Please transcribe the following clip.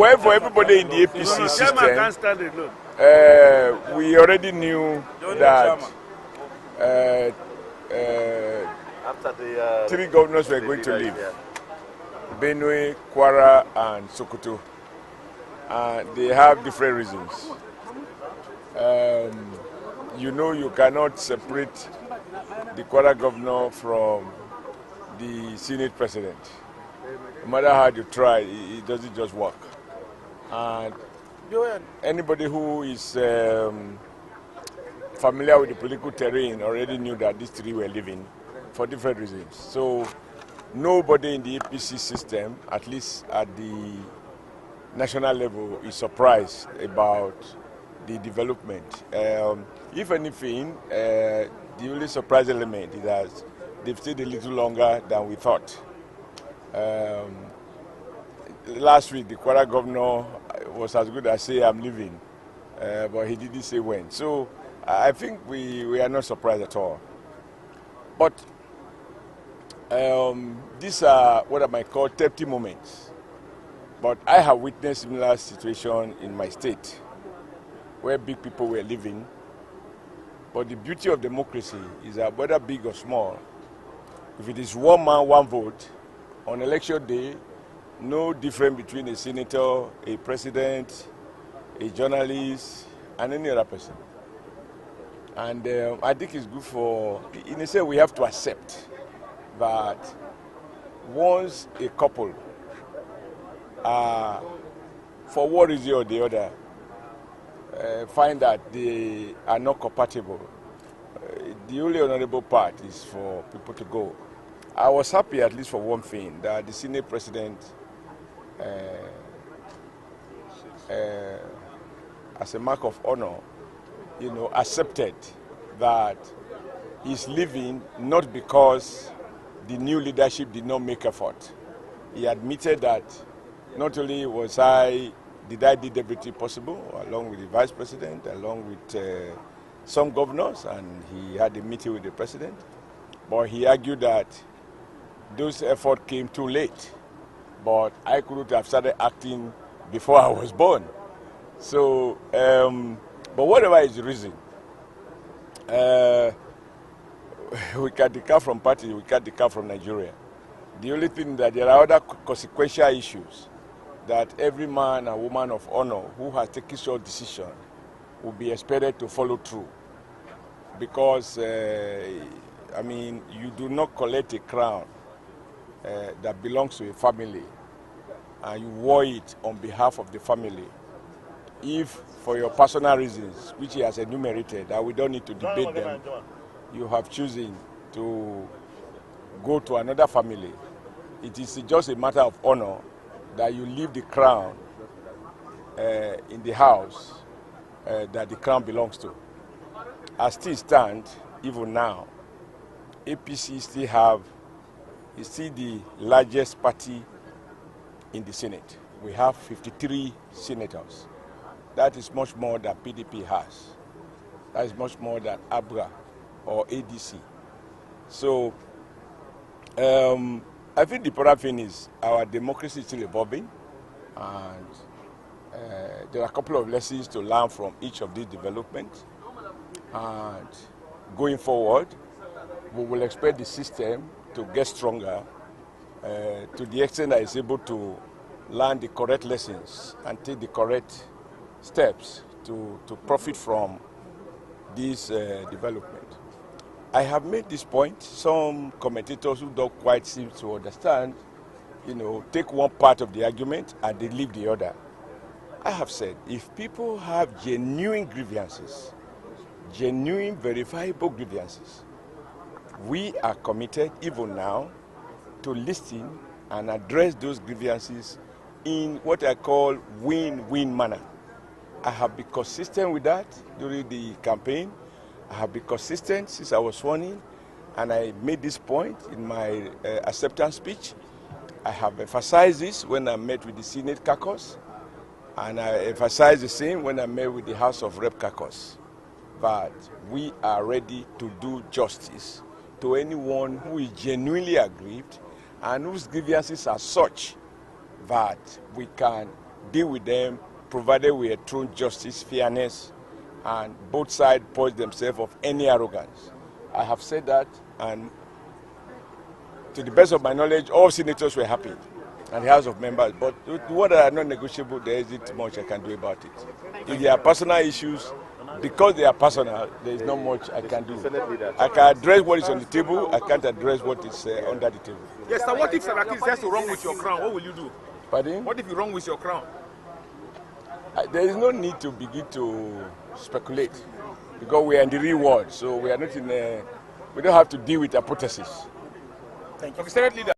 Well, for everybody in the APC system, we already knew that three governors were going to leave: Benue, Kwara, and Sokoto. They have different reasons. You know, you cannot separate the Kwara governor from the Senate president. No matter how you try, it doesn't just work. And anybody who is familiar with the political terrain already knew that these three were leaving for different reasons. So nobody in the APC system, at least at the national level, is surprised about the development. If anything, the only surprise element is that they've stayed a little longer than we thought. Last week, the Kwara governor was as good as say, I'm leaving, but he didn't say when. So I think we are not surprised at all. But these are what I might call tempting moments. But I have witnessed similar situation in my state, where big people were living. But the beauty of democracy is that whether big or small, if it is one man, one vote, on election day, no difference between a senator, a president, a journalist, and any other person. And I think it's good for, in a sense, we have to accept that once a couple, for one reason or the other, find that they are not compatible, the only honorable part is for people to go. I was happy, at least for one thing, that the Senate president, as a mark of honor, accepted that he's leaving not because the new leadership did not make effort. He admitted that not only did I did everything possible, along with the vice president, along with some governors, and he had a meeting with the president, but he argued that those efforts came too late. But I couldn't have started acting before I was born. So, but whatever is the reason, we can declare from party, we can't declare from Nigeria. The only thing that there are other consequential issues that every man and woman of honor who has taken such decision will be expected to follow through. Because, you do not collect a crown that belongs to a family and you wore it on behalf of the family. If for your personal reasons, which he has enumerated, that we don't need to debate them, you have chosen to go to another family, it is just a matter of honor that you leave the crown in the house that the crown belongs to. As things stand, even now, APC is still the largest party in the Senate. We have 53 senators. That is much more than PDP has. That is much more than ABRA or ADC. So I think the important thing is our democracy is still evolving, and there are a couple of lessons to learn from each of these developments. And going forward, we will expect the system to get stronger to the extent that it's able to learn the correct lessons and take the correct steps to profit from this development. I have made this point. Some commentators who don't quite seem to understand, take one part of the argument and they leave the other. I have said, if people have genuine grievances, genuine verifiable grievances, we are committed even now to listen and address those grievances in what I call win-win manner. I have been consistent with that during the campaign. I have been consistent since I was sworn in, and I made this point in my acceptance speech. I have emphasized this when I met with the Senate caucus, and I emphasized the same when I met with the House of Rep caucus. But we are ready to do justice to anyone who is genuinely aggrieved and whose grievances are such that we can deal with them, provided we atone justice, fairness, and both sides purge themselves of any arrogance. I have said that, and to the best of my knowledge, all senators were happy, and the House of Members. But what are not negotiable, there isn't much I can do about it. If there are personal issues, because they are personal, there is not much I can do. I can address what is on the table. I can't address what is under the table. Yes, sir. What if Saraki says wrong with your crown? What will you do? Pardon? What if you're wrong with your crown? There is no need to begin to speculate, because we are in the real world, so we are not in. We don't have to deal with hypotheses. Thank you. Senate leader.